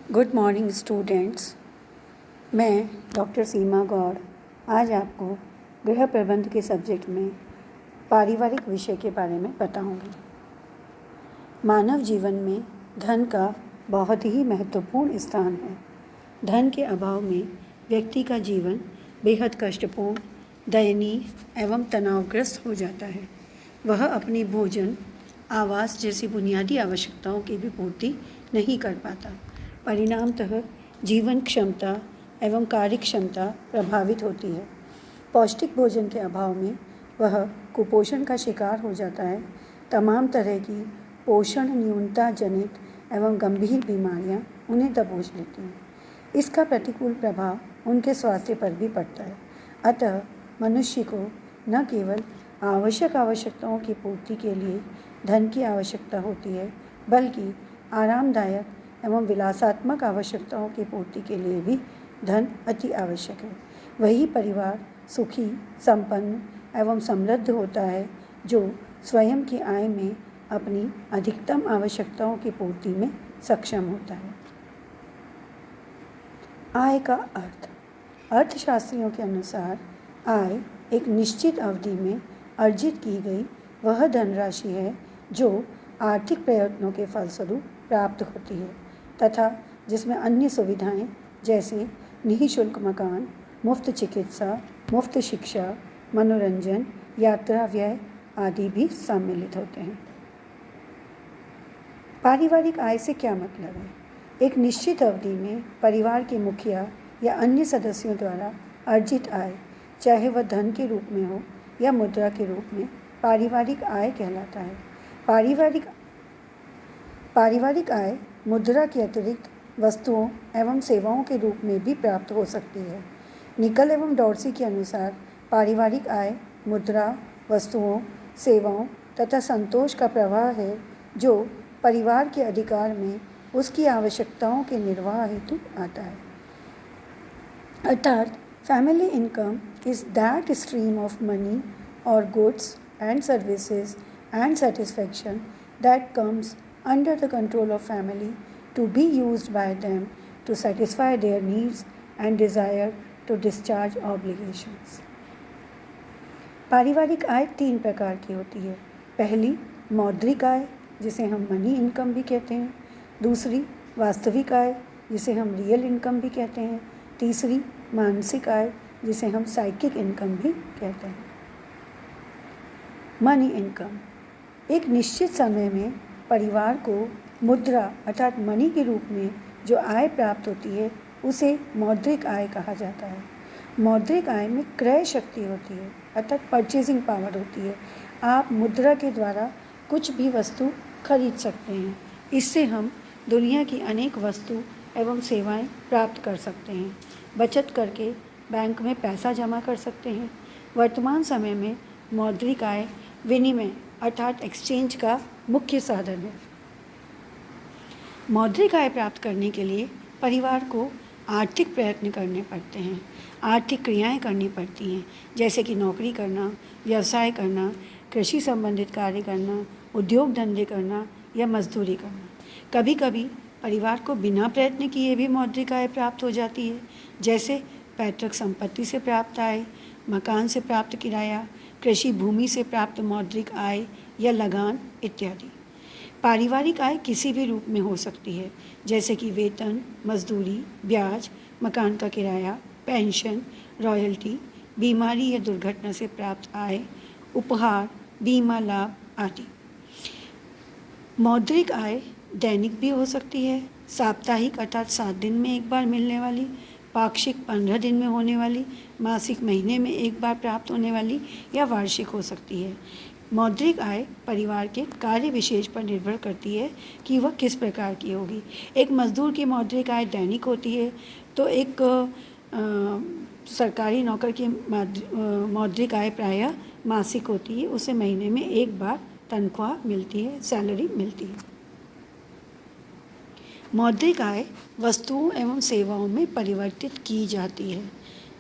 Good morning students. मैं doctor सीमा गौड़ आज आपको गृह प्रबंध के सब्जेक्ट में पारिवारिक विषय के बारे में बताऊंगी। मानव जीवन में धन का बहुत ही महत्वपूर्ण स्थान है। धन के अभाव में व्यक्ति का जीवन बेहद कष्टपूर्ण, दयनीय एवं तनावग्रस्त हो जाता है। वह अपनी भोजन, आवास जैसी बुनियादी आवश्यकताओं की भी पूर्ति नहीं कर पाता। परिणामतः जीवन क्षमता एवं कार्य क्षमता प्रभावित होती है। पौष्टिक भोजन के अभाव में वह कुपोषण का शिकार हो जाता है। तमाम तरह की पोषण न्यूनता जनित एवं गंभीर बीमारियां उन्हें दबोच लेती हैं। इसका प्रतिकूल प्रभाव उनके स्वास्थ्य पर भी पड़ता है। अतः मनुष्य को न केवल आवश्यक आवश्यकताओं की पूर्ति के लिए धन की आवश्यकता होती है, बल्कि आरामदायक एवं विलासात्मक आवश्यकताओं की पूर्ति के लिए भी धन अति आवश्यक है। वही परिवार सुखी, संपन्न एवं समृद्ध होता है जो स्वयं की आय में अपनी अधिकतम आवश्यकताओं की पूर्ति में सक्षम होता है। आय का अर्थ। अर्थशास्त्रियों के अनुसार आय एक निश्चित अवधि में अर्जित की गई वह धनराशि है जो आर्थिक प्रयत्नों के फलस्वरूप प्राप्त होती है तथा जिसमें अन्य सुविधाएं जैसे निःशुल्क मकान, मुफ्त चिकित्सा, मुफ्त शिक्षा, मनोरंजन, यात्रा व्यय आदि भी सम्मिलित होते हैं। पारिवारिक आय से क्या मतलब है? एक निश्चित अवधि में परिवार के मुखिया या अन्य सदस्यों द्वारा अर्जित आय, चाहे वह धन के रूप में हो या मुद्रा के रूप में, पारिवारिक आय कहलाता है। पारिवारिक आय मुद्रा के अतिरिक्त वस्तुओं एवं सेवाओं के रूप में भी प्राप्त हो सकती है। निकल एवं डॉर्सी के अनुसार पारिवारिक आय मुद्रा, वस्तुओं, सेवाओं तथा संतोष का प्रवाह है जो परिवार के अधिकार में उसकी आवश्यकताओं के निर्वाह हेतु आता है। अर्थात family income is that stream of money और goods and services and satisfaction that comes under the control of family to be used by them to satisfy their needs and desire to discharge obligations. पारिवारिक आय 3 प्रकार की होती है। पहली मौद्रिक आय, जिसे हम मनी इनकम भी कहते हैं। दूसरी वास्तविक आय, जिसे हम रियल इनकम भी कहते हैं। तीसरी मानसिक आय, जिसे हम साइकिक इनकम भी कहते हैं। मनी इनकम एक निश्चित समय में परिवार को मुद्रा अर्थात मनी के रूप में जो आय प्राप्त होती है उसे मौद्रिक आय कहा जाता है। मौद्रिक आय में क्रय शक्ति होती है अर्थात परचेजिंग पावर होती है। आप मुद्रा के द्वारा कुछ भी वस्तु खरीद सकते हैं। इससे हम दुनिया की अनेक वस्तु एवं सेवाएं प्राप्त कर सकते हैं। बचत करके बैंक में पैसा जमा कर सकते हैं। वर्तमान समय में मौद्रिक आय विनिमय अर्थात एक्सचेंज का मुख्य साधन है। मौद्रिक आय प्राप्त करने के लिए परिवार को आर्थिक प्रयत्न करने पड़ते हैं, आर्थिक क्रियाएं करनी पड़ती हैं, जैसे कि नौकरी करना, व्यवसाय करना, कृषि संबंधित कार्य करना, उद्योग धंधे करना या मजदूरी करना। कभी कभी परिवार को बिना प्रयत्न किए भी मौद्रिक आय प्राप्त हो जाती है, जैसे पैतृक संपत्ति से प्राप्त आय, मकान से प्राप्त किराया, कृषि भूमि से प्राप्त मौद्रिक आय या लगान इत्यादि। पारिवारिक आय किसी भी रूप में हो सकती है, जैसे कि वेतन, मजदूरी, ब्याज, मकान का किराया, पेंशन, रॉयल्टी, बीमारी या दुर्घटना से प्राप्त आय, उपहार, बीमा लाभ आदि। मौद्रिक आय दैनिक भी हो सकती है, साप्ताहिक अर्थात 7 दिन में एक बार मिलने वाली, पाक्षिक 15 दिन में होने वाली, मासिक महीने में एक बार प्राप्त होने वाली या वार्षिक हो सकती है। मौद्रिक आय परिवार के कार्य विशेष पर निर्भर करती है कि वह किस प्रकार की होगी। एक मजदूर की मौद्रिक आय दैनिक होती है, तो एक सरकारी नौकर की मौद्रिक आय प्रायः मासिक होती है। उसे महीने में एक बार तनख्वाह मिलती है, सैलरी मिलती है। मौद्रिक आय वस्तुओं एवं सेवाओं में परिवर्तित की जाती है,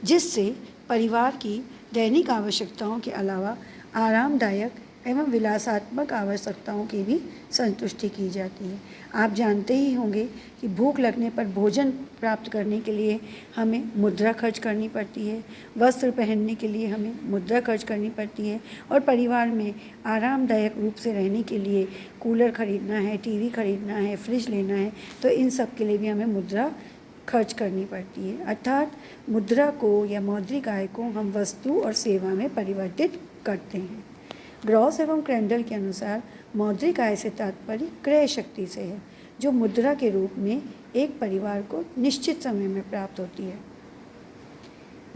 जिससे परिवार की दैनिक आवश्यकताओं के अलावा आरामदायक एवं विलासात्मक आवश्यकताओं की भी संतुष्टि की जाती है। आप जानते ही होंगे कि भूख लगने पर भोजन प्राप्त करने के लिए हमें मुद्रा खर्च करनी पड़ती है, वस्त्र पहनने के लिए हमें मुद्रा खर्च करनी पड़ती है, और परिवार में आरामदायक रूप से रहने के लिए कूलर खरीदना है, टीवी खरीदना है, फ्रिज लेना है, तो इन सब के लिए भी हमें मुद्रा खर्च करनी पड़ती है। अर्थात मुद्रा को या मौद्रिक आय को हम वस्तु और सेवा में परिवर्तित करते हैं। ग्रॉस एवं क्रेंडल के अनुसार मौद्रिक आय से तात्पर्य क्रय शक्ति से है, जो मुद्रा के रूप में एक परिवार को निश्चित समय में प्राप्त होती है।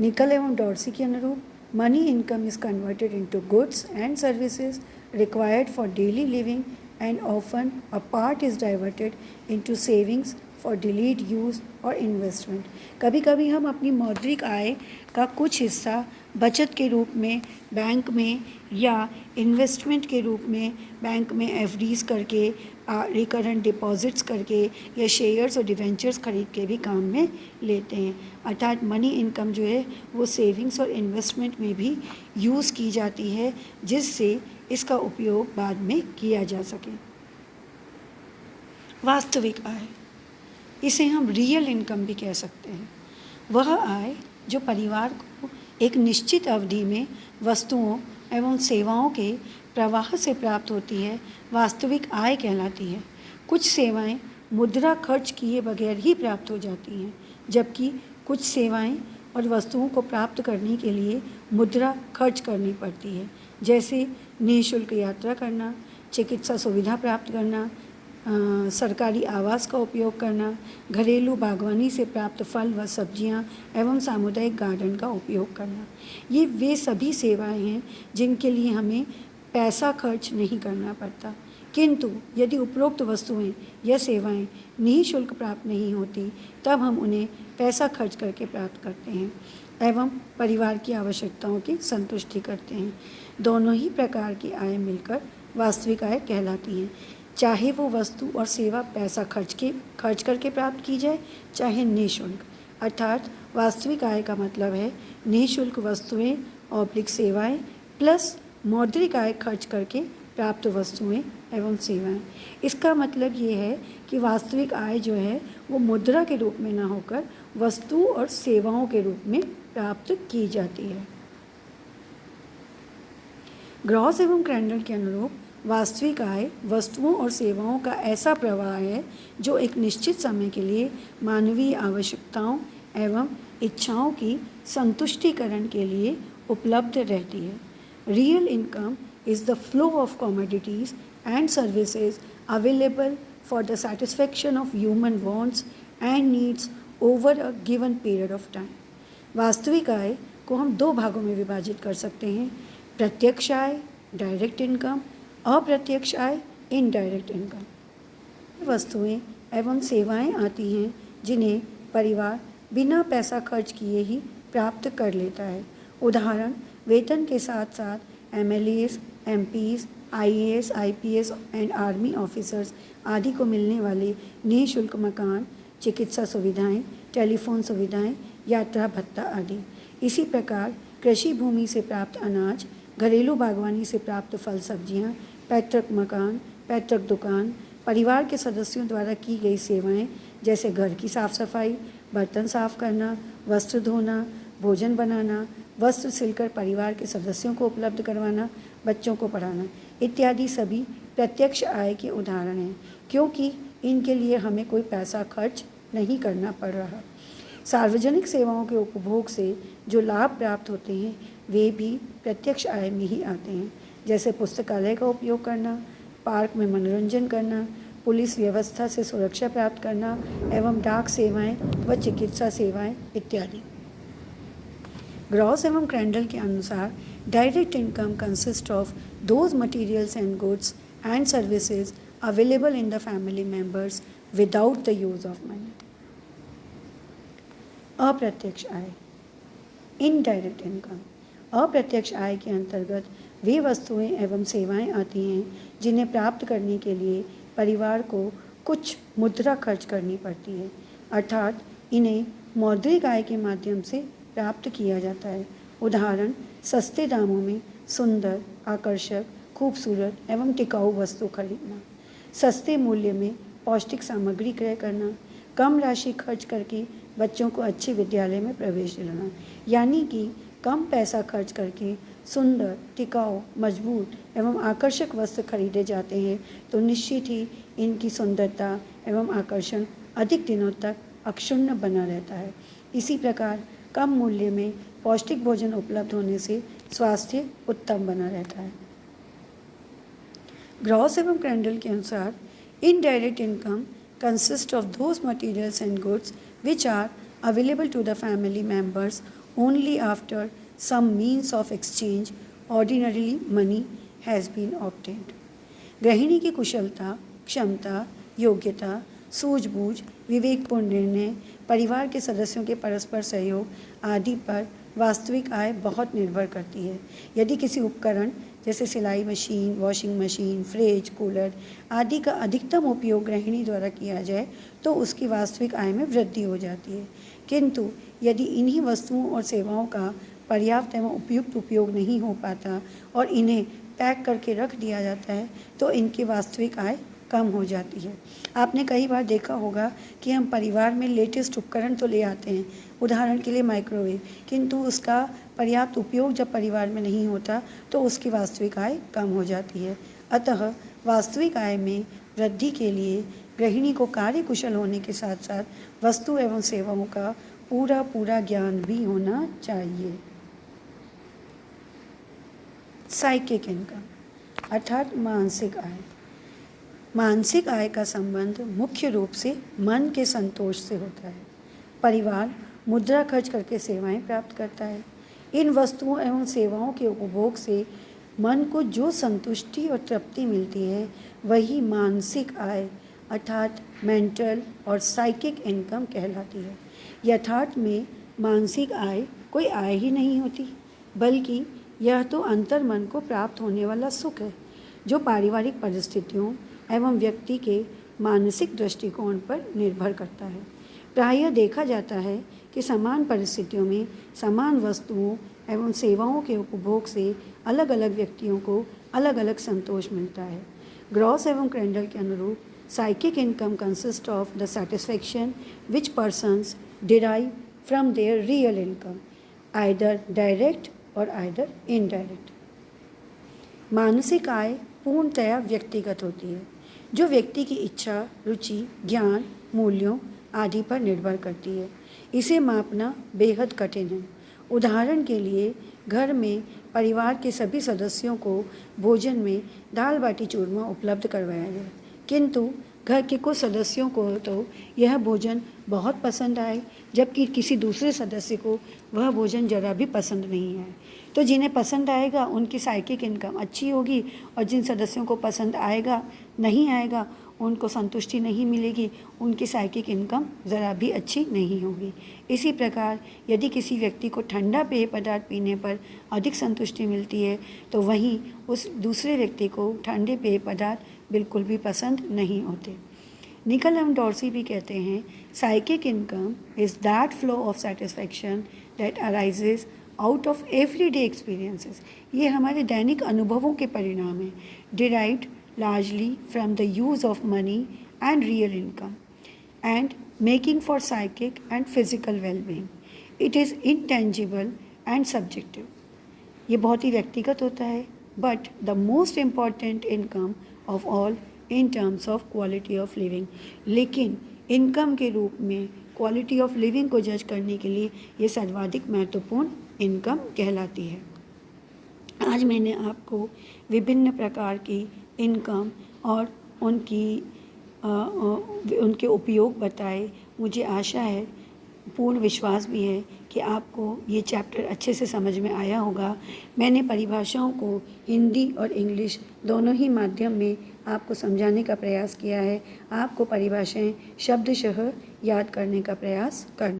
निकल एवं डॉर्सी के अनुरूप money income is converted into goods and services required for daily living and often a part is diverted into savings for delayed use और इन्वेस्टमेंट। कभी कभी हम अपनी मौद्रिक आय का कुछ हिस्सा बचत के रूप में बैंक में या इन्वेस्टमेंट के रूप में बैंक में एफडीज करके, रिकरेंट डिपॉजिट्स करके या शेयर्स और डिवेंचर्स खरीद के भी काम में लेते हैं। अर्थात मनी इनकम जो है वो सेविंग्स और इन्वेस्टमेंट में भी यूज़ की जाती है, जिससे इसका उपयोग बाद में किया जा सके। वास्तविक आय, इसे हम रियल इनकम भी कह सकते हैं। वह आय जो परिवार को एक निश्चित अवधि में वस्तुओं एवं सेवाओं के प्रवाह से प्राप्त होती है, वास्तविक आय कहलाती है। कुछ सेवाएं मुद्रा खर्च किए बगैर ही प्राप्त हो जाती हैं, जबकि कुछ सेवाएं और वस्तुओं को प्राप्त करने के लिए मुद्रा खर्च करनी पड़ती है, जैसे निःशुल्क यात्रा करना, चिकित्सा सुविधा प्राप्त करना, सरकारी आवास का उपयोग करना, घरेलू बागवानी से प्राप्त फल व सब्जियां एवं सामुदायिक गार्डन का उपयोग करना। ये वे सभी सेवाएं हैं जिनके लिए हमें पैसा खर्च नहीं करना पड़ता, किंतु यदि उपरोक्त वस्तुएं या सेवाएं निःशुल्क प्राप्त नहीं होती, तब हम उन्हें पैसा खर्च करके प्राप्त करते हैं एवं परिवार की आवश्यकताओं की संतुष्टि करते हैं। दोनों ही प्रकार की आय मिलकर वास्तविक आय कहलाती हैं, चाहे वो वस्तु और सेवा पैसा खर्च करके प्राप्त की जाए, चाहे निःशुल्क। अर्थात वास्तविक आय का मतलब है निःशुल्क वस्तुएं और सेवाएं प्लस मौद्रिक आय खर्च करके प्राप्त वस्तुएं एवं सेवाएं। इसका मतलब ये है कि वास्तविक आय जो है वो मुद्रा के रूप में ना होकर वस्तु और सेवाओं के रूप में प्राप्त की जाती है। ग्रॉस एवं क्रेंडल के अनुरूप वास्तविक आय वस्तुओं और सेवाओं का ऐसा प्रवाह है जो एक निश्चित समय के लिए मानवीय आवश्यकताओं एवं इच्छाओं की संतुष्टिकरण के लिए उपलब्ध रहती है। Real income is the flow of commodities and services available for the satisfaction of human wants and needs over a given period of time. वास्तविक आय को हम दो भागों में विभाजित कर सकते हैं, प्रत्यक्ष आय डायरेक्ट इनकम, अप्रत्यक्ष आय इनडायरेक्ट इनकम। वस्तुएं एवं सेवाएं आती हैं जिन्हें परिवार बिना पैसा खर्च किए ही प्राप्त कर लेता है। उदाहरण, वेतन के साथ साथ MLAs, MPs, IAS, IPS and army officers आदि को मिलने वाले निःशुल्क मकान, चिकित्सा सुविधाएं, टेलीफोन सुविधाएं, यात्रा भत्ता आदि। इसी प्रकार कृषि भूमि से प्राप्त अनाज, घरेलू बागवानी से प्राप्त फल सब्जियां, पैतृक मकान, पैतृक दुकान, परिवार के सदस्यों द्वारा की गई सेवाएं जैसे घर की साफ सफाई, बर्तन साफ करना, वस्त्र धोना, भोजन बनाना, वस्त्र सिलकर परिवार के सदस्यों को उपलब्ध करवाना, बच्चों को पढ़ाना इत्यादि सभी प्रत्यक्ष आय के उदाहरण हैं, क्योंकि इनके लिए हमें कोई पैसा खर्च नहीं करना पड़ रहा। सार्वजनिक सेवाओं के उपभोग से जो लाभ प्राप्त होते हैं वे भी प्रत्यक्ष आय में ही आते हैं, जैसे पुस्तकालय का उपयोग करना, पार्क में मनोरंजन करना, पुलिस व्यवस्था से सुरक्षा प्राप्त करना एवं डाक सेवाएं व चिकित्सा सेवाएं इत्यादि। ग्रॉस एवं क्रेंडल के अनुसार direct income consist of those materials and goods and services available in the family members without the use of money. अप्रत्यक्ष आय इनडायरेक्ट इनकम। अप्रत्यक्ष आय के अंतर्गत वे वस्तुएं एवं सेवाएं आती हैं जिन्हें प्राप्त करने के लिए परिवार को कुछ मुद्रा खर्च करनी पड़ती है, अर्थात इन्हें मौद्रिक आय के माध्यम से प्राप्त किया जाता है। उदाहरण, सस्ते दामों में सुंदर, आकर्षक, खूबसूरत एवं टिकाऊ वस्तु खरीदना, सस्ते मूल्य में पौष्टिक सामग्री क्रय करना, कम राशि खर्च करके बच्चों को अच्छे विद्यालय में प्रवेश दिलाना। यानी कि कम पैसा खर्च करके सुंदर, टिकाऊ, मजबूत एवं आकर्षक वस्त्र खरीदे जाते हैं तो निश्चित ही इनकी सुंदरता एवं आकर्षण अधिक दिनों तक अक्षुण्ण बना रहता है। इसी प्रकार कम मूल्य में पौष्टिक भोजन उपलब्ध होने से स्वास्थ्य उत्तम बना रहता है। ग्रॉस एवं क्रैंडल के अनुसार indirect income consists of those materials and goods which are available to the family members only after some means of exchange, ordinarily money, has been obtained. गृहिणी की कुशलता, क्षमता, योग्यता, सूझबूझ, विवेकपूर्ण निर्णय, परिवार के सदस्यों के परस्पर सहयोग आदि पर वास्तविक आय बहुत निर्भर करती है। यदि किसी उपकरण जैसे सिलाई machine, washing machine, fridge, cooler आदि का अधिकतम उपयोग गृहिणी द्वारा किया जाए तो उसकी वास्तविक आय में वृद्धि हो जाती है। किंतु यदि इन्हीं वस्तुओं और सेवाओं का पर्याप्त एवं उपयुक्त उपयोग नहीं हो पाता और इन्हें पैक करके रख दिया जाता है तो इनकी वास्तविक आय कम हो जाती है। आपने कई बार देखा होगा कि हम परिवार में लेटेस्ट उपकरण तो ले आते हैं, उदाहरण के लिए माइक्रोवेव, किंतु उसका पर्याप्त उपयोग जब परिवार में नहीं होता तो उसकी वास्तविक आय कम हो जाती है। अतः वास्तविक आय में वृद्धि के लिए गृहिणी को कार्य कुशल होने के साथ साथ वस्तु एवं सेवाओं का पूरा ज्ञान भी होना चाहिए। साइकिक इनकम अर्थात मानसिक आय। मानसिक आय का संबंध मुख्य रूप से मन के संतोष से होता है। परिवार मुद्रा खर्च करके सेवाएं प्राप्त करता है। इन वस्तुओं एवं सेवाओं के उपभोग से मन को जो संतुष्टि और तृप्ति मिलती है वही मानसिक आय अर्थात मेंटल और साइकिक इनकम कहलाती है। यथार्थ में मानसिक आय कोई आय ही नहीं होती, बल्कि यह तो अंतर्मन को प्राप्त होने वाला सुख है जो पारिवारिक परिस्थितियों एवं व्यक्ति के मानसिक दृष्टिकोण पर निर्भर करता है। प्रायः देखा जाता है कि समान परिस्थितियों में समान वस्तुओं एवं सेवाओं के उपभोग से अलग अलग व्यक्तियों को अलग अलग संतोष मिलता है। ग्रॉस एवं क्रैंडल के अनुरूप psychic income consist of the satisfaction which persons derive from there real income, either direct और आइदर इनडायरेक्ट। मानसिक आय पूर्णतया व्यक्तिगत होती है, जो व्यक्ति की इच्छा, रुचि, ज्ञान, मूल्यों आदि पर निर्भर करती है। इसे मापना बेहद कठिन है। उदाहरण के लिए घर में परिवार के सभी सदस्यों को भोजन में दाल बाटी चूरमा उपलब्ध करवाया जाए, किंतु घर के कुछ सदस्यों को तो यह भोजन बहुत पसंद आए जबकि किसी दूसरे सदस्य को वह भोजन ज़रा भी पसंद नहीं आए। तो जिन्हें पसंद आएगा उनकी साइकिक इनकम अच्छी होगी और जिन सदस्यों को पसंद नहीं आएगा उनको संतुष्टि नहीं मिलेगी, उनकी साइकिक इनकम ज़रा भी अच्छी नहीं होगी। इसी प्रकार यदि किसी व्यक्ति को ठंडा पेय पदार्थ पीने पर अधिक संतुष्टि मिलती है तो वहीं उस दूसरे व्यक्ति को ठंडे पेय पदार्थ बिल्कुल भी पसंद नहीं होते। निकल एवं डॉर्सी भी कहते हैं, psychic income is that flow of satisfaction that arises out of everyday experiences. ये हमारे दैनिक अनुभवों के परिणाम हैं, derived largely from the use of money and real income and making for psychic and physical well-being. It is intangible and subjective. ये बहुत ही व्यक्तिगत होता है, but the most important income of all in terms of quality of living. लेकिन income के रूप में quality of living को जज करने के लिए ये सर्वाधिक महत्वपूर्ण इनकम कहलाती है। आज मैंने आपको विभिन्न प्रकार की इनकम और उनके उपयोग बताए। मुझे आशा है, पूर्ण विश्वास भी है कि आपको ये चैप्टर अच्छे से समझ में आया होगा। मैंने परिभाषाओं को हिंदी और इंग्लिश दोनों ही माध्यम में आपको समझाने का प्रयास किया है। आपको परिभाषाएं शब्दशः याद करने का प्रयास करना।